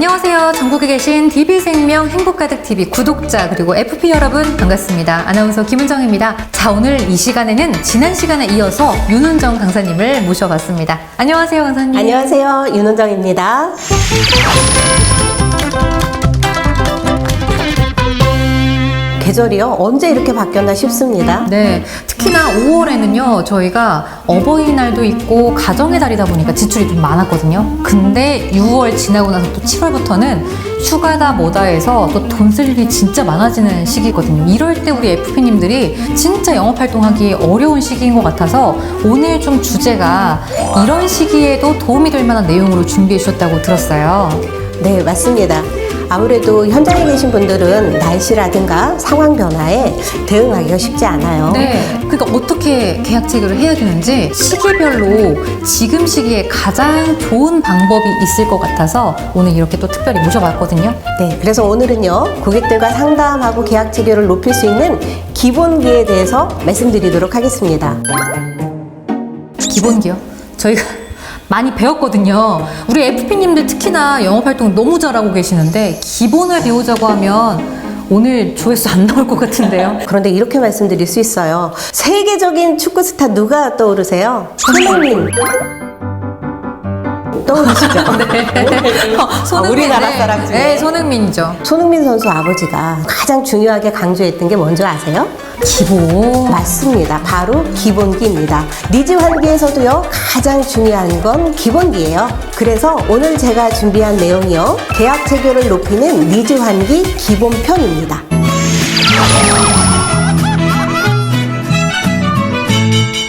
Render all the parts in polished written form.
안녕하세요. 전국에 계신 DB생명 행복가득TV 구독자 그리고 FP 여러분 반갑습니다. 아나운서 김은정입니다. 자, 오늘 이 시간에는 지난 시간에 이어서 윤은정 강사님을 모셔봤습니다. 안녕하세요, 강사님. 안녕하세요. 윤은정입니다. 계절이요? 언제 이렇게 바뀌었나 싶습니다. 네, 특히나 5월에는요 저희가 어버이날도 있고 가정의 달이다 보니까 지출이 좀 많았거든요. 근데 6월 지나고 나서 또 7월부터는 휴가다 뭐다 해서 또 돈 쓸 일이 진짜 많아지는 시기거든요. 이럴 때 우리 FP님들이 진짜 영업활동하기 어려운 시기인 것 같아서 오늘 좀 주제가 이런 시기에도 도움이 될 만한 내용으로 준비해 주셨다고 들었어요. 네, 맞습니다. 아무래도 현장에 계신 분들은 날씨라든가 상황 변화에 대응하기가 쉽지 않아요. 네, 그러니까 어떻게 계약 체결을 해야 되는지 시기별로 지금 시기에 가장 좋은 방법이 있을 것 같아서 오늘 이렇게 또 특별히 모셔봤거든요. 네, 그래서 오늘은요, 고객들과 상담하고 계약 체결을 높일 수 있는 기본기에 대해서 말씀드리도록 하겠습니다. 기본기요? 저희가 많이 배웠거든요. 우리 FP님들 특히나 영업활동 너무 잘하고 계시는데 기본을 배우자고 하면 오늘 조회수 안 나올 것 같은데요. 그런데 이렇게 말씀드릴 수 있어요. 세계적인 축구 스타 누가 떠오르세요? 손흥민. 떠오르시죠? 손흥민, 우리나라 사람 중에. 네, 손흥민이죠. 손흥민 선수 아버지가 가장 중요하게 강조했던 게 뭔지 아세요? 기본. 맞습니다. 바로 기본기입니다. 니즈 환기에서도요, 가장 중요한 건 기본기예요. 그래서 오늘 제가 준비한 내용이요, 계약 체결을 높이는 니즈 환기 기본편입니다.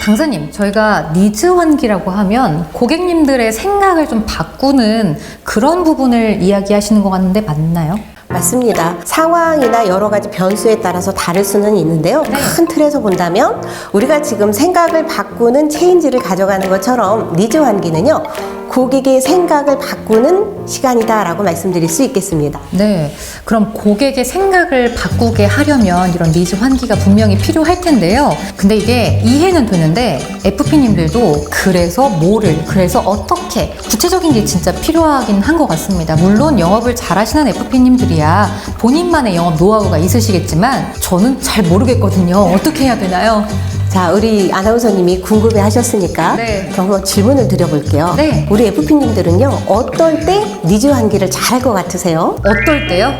강사님, 저희가 니즈 환기라고 하면 고객님들의 생각을 좀 바꾸는 그런 부분을 이야기하시는 것 같은데 맞나요? 맞습니다. 상황이나 여러 가지 변수에 따라서 다를 수는 있는데요. 네. 큰 틀에서 본다면 우리가 지금 생각을 바꾸는 체인지를 가져가는 것처럼 니즈 환기는요, 고객의 생각을 바꾸는 시간이다라고 말씀드릴 수 있겠습니다. 네, 그럼 고객의 생각을 바꾸게 하려면 이런 니즈 환기가 분명히 필요할 텐데요. 근데 이게 이해는 되는데 FP님들도 그래서 뭐를, 그래서 어떻게 구체적인 게 진짜 필요하긴 한 것 같습니다. 물론 영업을 잘하시는 FP님들이야 본인만의 영업 노하우가 있으시겠지만 저는 잘 모르겠거든요. 어떻게 해야 되나요? 자, 우리 아나운서님이 궁금해 하셨으니까 네. 그럼 질문을 드려볼게요. 네. 우리 FP님들은요, 어떨 때 니즈 환기를 잘할 것 같으세요? 어떨 때요?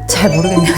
잘 모르겠네요.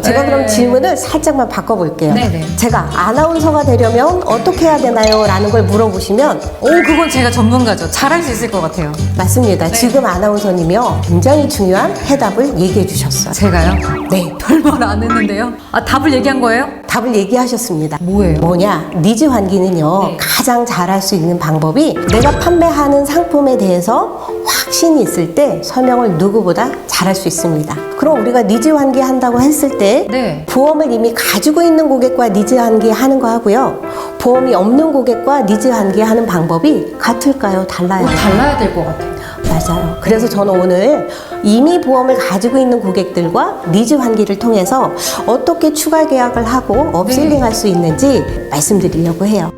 제가 그럼 네. 질문을 살짝만 바꿔볼게요. 네네. 제가 아나운서가 되려면 어떻게 해야 되나요? 라는 걸 물어보시면 그건 제가 전문가죠. 잘할 수 있을 것 같아요. 맞습니다. 네. 지금 아나운서님이요, 굉장히 중요한 해답을 얘기해 주셨어요. 제가요? 네. 별말 안 했는데요. 아, 답을 얘기한 거예요? 답을 얘기하셨습니다. 뭐예요? 뭐냐? 니즈 환기는요, 네. 가장 잘할 수 있는 방법이 내가 판매하는 상품에 대해서 확신이 있을 때 설명을 누구보다 잘할 수 있습니다. 그럼 우리가 니즈 환기 한다고 했을 때 네. 보험을 이미 가지고 있는 고객과 니즈 환기 하는 거 하고요, 보험이 없는 고객과 니즈 환기 하는 방법이 같을까요? 달라요? 달라야 될 것 같아요. 맞아요. 그래서 저는 오늘 이미 보험을 가지고 있는 고객들과 니즈 환기를 통해서 어떻게 추가 계약을 하고 업셀링 할 수 있는지 말씀드리려고 해요.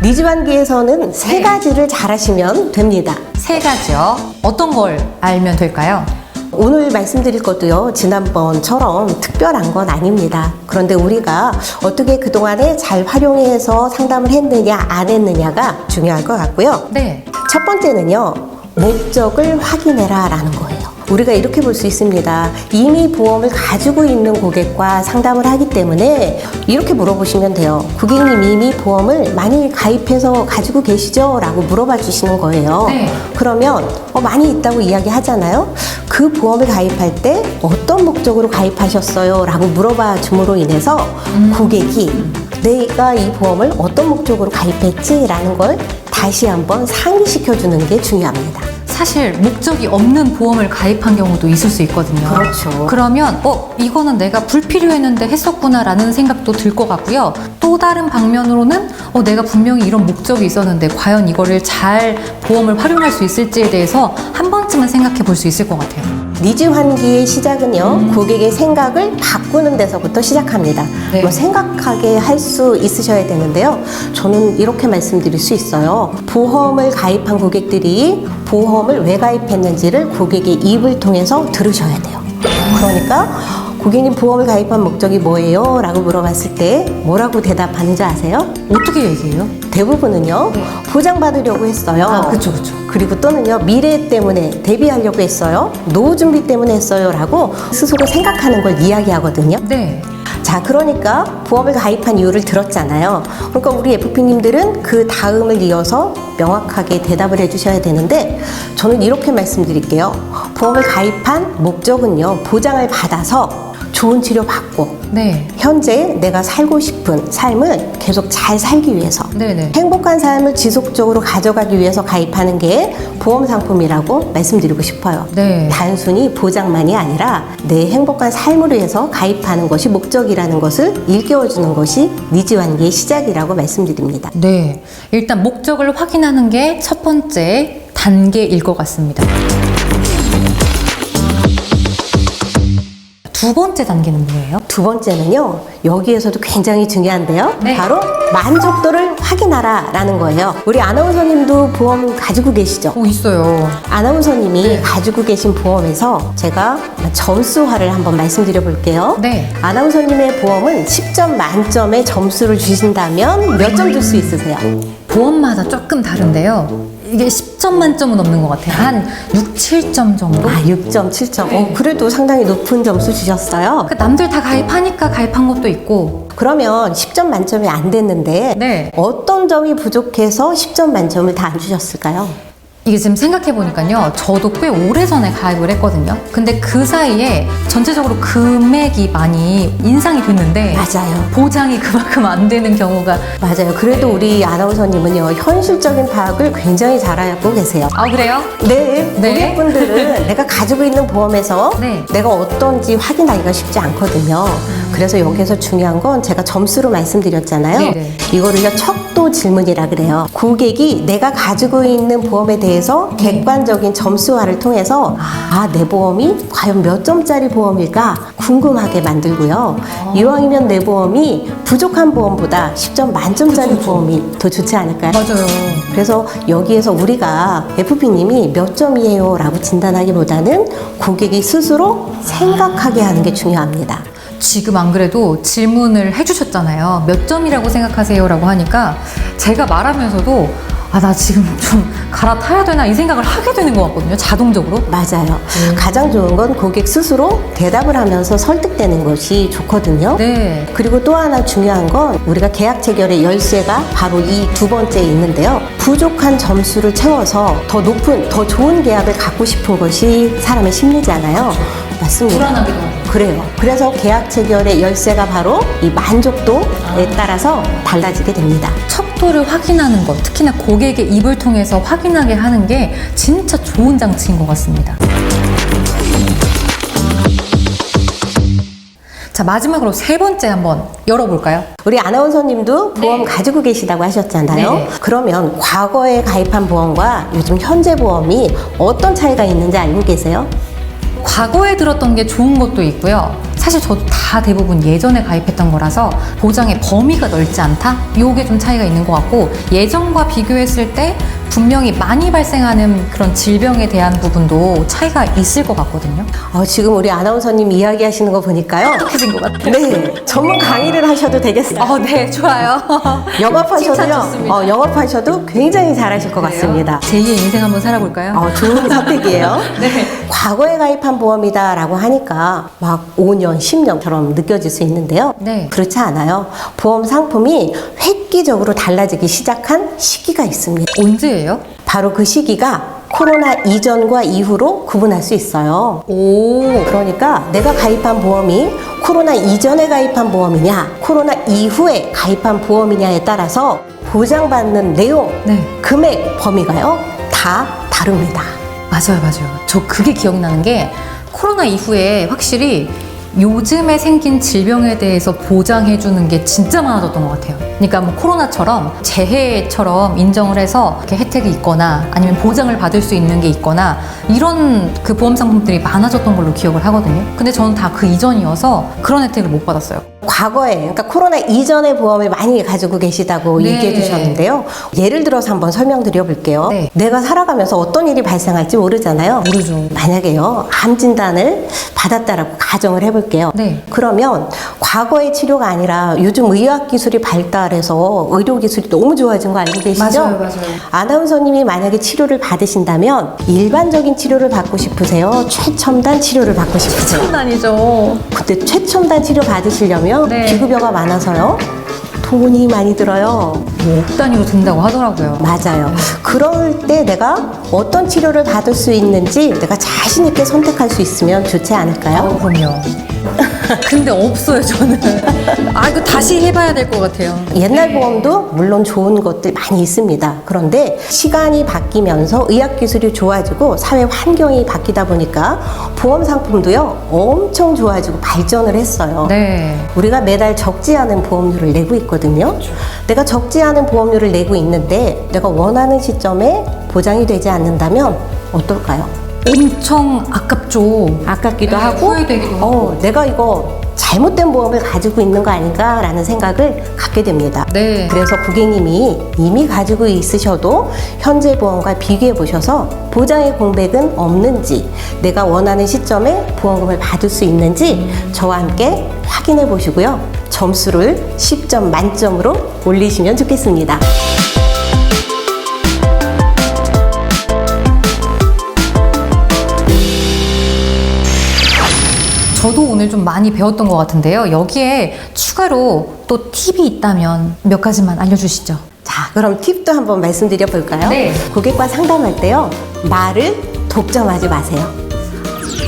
니즈 환기에서는 세 가지를 잘 하시면 됩니다. 세 가지요. 어떤 걸 알면 될까요? 오늘 말씀드릴 것도요, 지난번처럼 특별한 건 아닙니다. 그런데 우리가 어떻게 그동안에 잘 활용해서 상담을 했느냐 안 했느냐가 중요할 것 같고요. 네. 첫 번째는요, 목적을 확인해라 라는 거예요. 우리가 이렇게 볼 수 있습니다. 이미 보험을 가지고 있는 고객과 상담을 하기 때문에 이렇게 물어보시면 돼요. 고객님 이미 보험을 많이 가입해서 가지고 계시죠? 라고 물어봐 주시는 거예요. 네. 그러면 많이 있다고 이야기하잖아요. 그 보험을 가입할 때 어떤 목적으로 가입하셨어요? 라고 물어봐 줌으로 인해서 고객이 내가 이 보험을 어떤 목적으로 가입했지? 라는 걸 다시 한번 상기시켜 주는 게 중요합니다. 사실 목적이 없는 보험을 가입한 경우도 있을 수 있거든요. 그렇죠. 그러면 이거는 내가 불필요했는데 했었구나라는 생각도 들 것 같고요. 또 다른 방면으로는 내가 분명히 이런 목적이 있었는데 과연 이거를 잘 보험을 활용할 수 있을지에 대해서 한 번쯤은 생각해 볼 수 있을 것 같아요. 니즈 환기의 시작은요, 고객의 생각을 바꾸는 데서부터 시작합니다. 네. 생각하게 할 수 있으셔야 되는데요. 저는 이렇게 말씀드릴 수 있어요. 보험을 가입한 고객들이 보험을 왜 가입했는지를 고객의 입을 통해서 들으셔야 돼요. 그러니까 고객님 보험을 가입한 목적이 뭐예요? 라고 물어봤을 때 뭐라고 대답하는지 아세요? 어떻게 얘기해요? 대부분은요, 네. 보장받으려고 했어요. 그쵸. 그리고 또는요, 미래 때문에 대비하려고 했어요. 노후 준비 때문에 했어요. 라고 스스로 생각하는 걸 이야기하거든요. 네. 자, 그러니까 보험을 가입한 이유를 들었잖아요. 그러니까 우리 FP님들은 그 다음을 이어서 명확하게 대답을 해주셔야 되는데, 저는 이렇게 말씀드릴게요. 보험을 가입한 목적은요, 보장을 받아서 좋은 치료 받고, 네. 현재 내가 살고 싶은 삶을 계속 잘 살기 위해서, 네네. 행복한 삶을 지속적으로 가져가기 위해서 가입하는 게 보험 상품이라고 말씀드리고 싶어요. 네. 단순히 보장만이 아니라 내 행복한 삶을 위해서 가입하는 것이 목적이라는 것을 일깨워주는 것이 니즈 환기의 시작이라고 말씀드립니다. 네. 일단 목적을 확인하는 게 첫 번째 단계일 것 같습니다. 두 번째 단계는 뭐예요? 두 번째는요, 여기에서도 굉장히 중요한데요. 네. 바로 만족도를 확인하라 라는 거예요. 우리 아나운서님도 보험 가지고 계시죠? 있어요. 아나운서님이 네. 가지고 계신 보험에서 제가 점수화를 한번 말씀드려 볼게요. 네. 아나운서님의 보험은 10점 만점에 점수를 주신다면 몇 점 줄 수 있으세요? 보험마다 조금 다른데요. 이게 10점 만점은 넘는 것 같아요. 한 6, 7점 정도? 6점, 7점. 네. 그래도 상당히 높은 점수 주셨어요. 남들 다 가입하니까 가입한 것도 있고. 그러면 10점 만점이 안 됐는데 네. 어떤 점이 부족해서 10점 만점을 다 안 주셨을까요? 이게 지금 생각해보니까요. 저도 꽤 오래전에 가입을 했거든요. 근데 그 사이에 전체적으로 금액이 많이 인상이 됐는데 맞아요. 보장이 그만큼 안 되는 경우가. 맞아요. 그래도 우리 아나운서님은요, 현실적인 파악을 굉장히 잘하고 계세요. 그래요? 네, 네. 고객분들은 내가 가지고 있는 보험에서 네. 내가 어떤지 확인하기가 쉽지 않거든요. 그래서 여기서 중요한 건 제가 점수로 말씀드렸잖아요. 네네. 이거를요, 척도 질문이라 그래요. 고객이 내가 가지고 있는 보험에 대해서 객관적인 점수화를 통해서 내 보험이 과연 몇 점짜리 보험일까 궁금하게 만들고요. 이왕이면 내 보험이 부족한 보험보다 10점 만점짜리 보험이 더 좋지 않을까요? 맞아요. 그래서 여기에서 우리가 FP님이 몇 점이에요 라고 진단하기보다는 고객이 스스로 생각하게 하는 게 중요합니다. 지금 안 그래도 질문을 해주셨잖아요. 몇 점이라고 생각하세요? 라고 하니까 제가 말하면서도 나 지금 좀 갈아타야 되나 이 생각을 하게 되는 것 같거든요. 자동적으로. 맞아요. 가장 좋은 건 고객 스스로 대답을 하면서 설득되는 것이 좋거든요. 네. 그리고 또 하나 중요한 건 우리가 계약 체결의 열쇠가 바로 이 두 번째에 있는데요. 부족한 점수를 채워서 더 높은, 더 좋은 계약을 갖고 싶은 것이 사람의 심리잖아요. 맞습니다. 불안하기도 하고. 그래요. 그래서 계약 체결의 열쇠가 바로 이 만족도에 따라서 달라지게 됩니다. 척도를 확인하는 것, 특히나 고객의 입을 통해서 확인하게 하는 게 진짜 좋은 장치인 것 같습니다. 자, 마지막으로 세 번째 한번 열어볼까요? 우리 아나운서님도 보험 네. 가지고 계시다고 하셨잖아요. 네. 그러면 과거에 가입한 보험과 요즘 현재 보험이 어떤 차이가 있는지 알고 계세요? 과거에 들었던 게 좋은 것도 있고요. 사실 저도 다 대부분 예전에 가입했던 거라서 보장의 범위가 넓지 않다? 요게 좀 차이가 있는 것 같고, 예전과 비교했을 때 분명히 많이 발생하는 그런 질병에 대한 부분도 차이가 있을 것 같거든요. 지금 우리 아나운서님 이야기하시는 거 보니까요. 똑똑해진 것 같아요. 네, 전문 강의를 하셔도 되겠어요. 네, 좋아요. 칭찬 영업하셔도요. 좋습니다. 영업하셔도 굉장히 잘하실 것 같습니다. 제2의 인생 한번 살아볼까요? 좋은 선택이에요. 네. 과거에 가입한 보험이다라고 하니까 막 5년, 10년처럼 느껴질 수 있는데요. 네. 그렇지 않아요. 보험 상품이 획기적으로 달라지기 시작한 시기가 있습니다. 언제예요? 바로 그 시기가 코로나 이전과 이후로 구분할 수 있어요. 오. 그러니까 내가 가입한 보험이 코로나 이전에 가입한 보험이냐, 코로나 이후에 가입한 보험이냐에 따라서 보장받는 내용, 네. 금액 범위가요, 다 다릅니다. 맞아요. 저 그게 기억나는 게 코로나 이후에 확실히 요즘에 생긴 질병에 대해서 보장해주는 게 진짜 많아졌던 것 같아요. 그러니까 뭐 코로나처럼 재해처럼 인정을 해서 이렇게 혜택이 있거나 아니면 보장을 받을 수 있는 게 있거나 이런 그 보험 상품들이 많아졌던 걸로 기억을 하거든요. 근데 저는 다 그 이전이어서 그런 혜택을 못 받았어요. 과거에, 그러니까 코로나 이전의 보험을 많이 가지고 계시다고 네. 얘기해 주셨는데요. 예를 들어서 한번 설명드려 볼게요. 네. 내가 살아가면서 어떤 일이 발생할지 모르잖아요. 모르죠. 만약에요, 암 진단을 받았다라고 가정을 해볼게요. 네. 그러면 과거의 치료가 아니라 요즘 의학 기술이 발달해서 의료 기술이 너무 좋아진 거 알고 계시죠? 맞아요. 아나운서님이 만약에 치료를 받으신다면 일반적인 치료를 받고 싶으세요? 최첨단 치료를 받고 싶으세요? 장난이죠. 근데 최첨단 치료 받으시려면 네. 비급여가 많아서요. 돈이 많이 들어요. 뭐 억 단위로 든다고 하더라고요. 맞아요. 그럴 때 내가 어떤 치료를 받을 수 있는지 내가 자신 있게 선택할 수 있으면 좋지 않을까요? 그럼요. 근데 없어요, 저는. 아, 이거 다시 해봐야 될 것 같아요. 옛날 보험도 물론 좋은 것들 많이 있습니다. 그런데 시간이 바뀌면서 의학 기술이 좋아지고 사회 환경이 바뀌다 보니까 보험 상품도요 엄청 좋아지고 발전을 했어요. 네. 우리가 매달 적지 않은 보험료를 내고 있거든요. 내가 적지 않은 보험료를 내고 있는데 내가 원하는 시점에 보장이 되지 않는다면 어떨까요? 엄청 아깝죠. 아깝기도 네, 하고 후회되기도 하고. 내가 이거 잘못된 보험을 가지고 있는 거 아닌가라는 생각을 갖게 됩니다. 네. 그래서 고객님이 이미 가지고 있으셔도 현재 보험과 비교해 보셔서 보장의 공백은 없는지, 내가 원하는 시점에 보험금을 받을 수 있는지 저와 함께 확인해 보시고요. 점수를 10점 만점으로 올리시면 좋겠습니다. 저도 오늘 좀 많이 배웠던 것 같은데요. 여기에 추가로 또 팁이 있다면 몇 가지만 알려주시죠. 자, 그럼 팁도 한번 말씀드려 볼까요? 네. 고객과 상담할 때요, 말을 독점하지 마세요.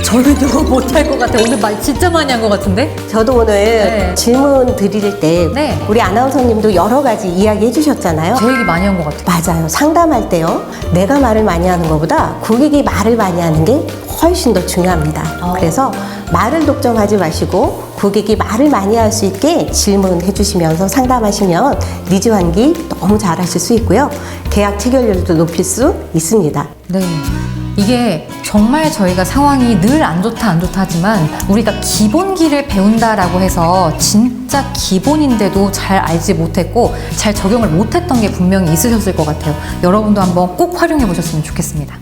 저는요 못할 것 같아요. 오늘 말 진짜 많이 한 것 같은데? 저도 오늘 네. 질문 드릴 때 네. 우리 아나운서님도 여러 가지 이야기 해주셨잖아요. 제 얘기 많이 한 것 같아요. 맞아요. 상담할 때요, 내가 말을 많이 하는 것보다 고객이 말을 많이 하는 게 훨씬 더 중요합니다. 그래서 말을 독점하지 마시고 고객이 말을 많이 할 수 있게 질문해 주시면서 상담하시면 니즈 환기 너무 잘하실 수 있고요. 계약 체결률도 높일 수 있습니다. 네. 이게 정말 저희가 상황이 늘 안 좋다 하지만 우리가 기본기를 배운다라고 해서 진짜 기본인데도 잘 알지 못했고 잘 적용을 못했던 게 분명히 있으셨을 것 같아요. 여러분도 한번 꼭 활용해 보셨으면 좋겠습니다.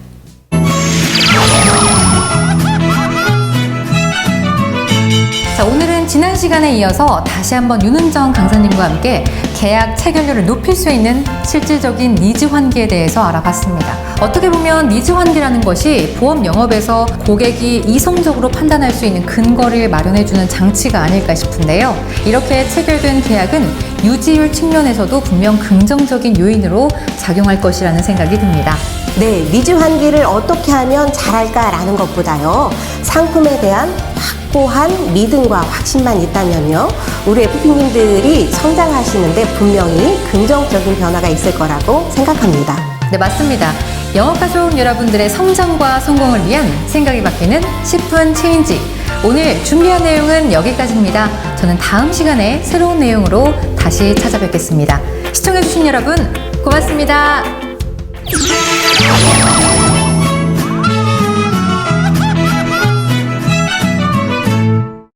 자, 오늘은 지난 시간에 이어서 다시 한번 윤은정 강사님과 함께 계약 체결률을 높일 수 있는 실질적인 니즈 환기에 대해서 알아봤습니다. 어떻게 보면 니즈 환기라는 것이 보험 영업에서 고객이 이성적으로 판단할 수 있는 근거를 마련해주는 장치가 아닐까 싶은데요. 이렇게 체결된 계약은 유지율 측면에서도 분명 긍정적인 요인으로 작용할 것이라는 생각이 듭니다. 네, 니즈 환기를 어떻게 하면 잘할까라는 것보다요, 상품에 대한 확고한 믿음과 확신만 있다면요, 우리 FP님들이 성장하시는데 분명히 긍정적인 변화가 있을 거라고 생각합니다. 네, 맞습니다. 영업가족 여러분들의 성장과 성공을 위한 생각이 바뀌는 10분 체인지. 오늘 준비한 내용은 여기까지입니다. 저는 다음 시간에 새로운 내용으로 다시 찾아뵙겠습니다. 시청해주신 여러분, 고맙습니다.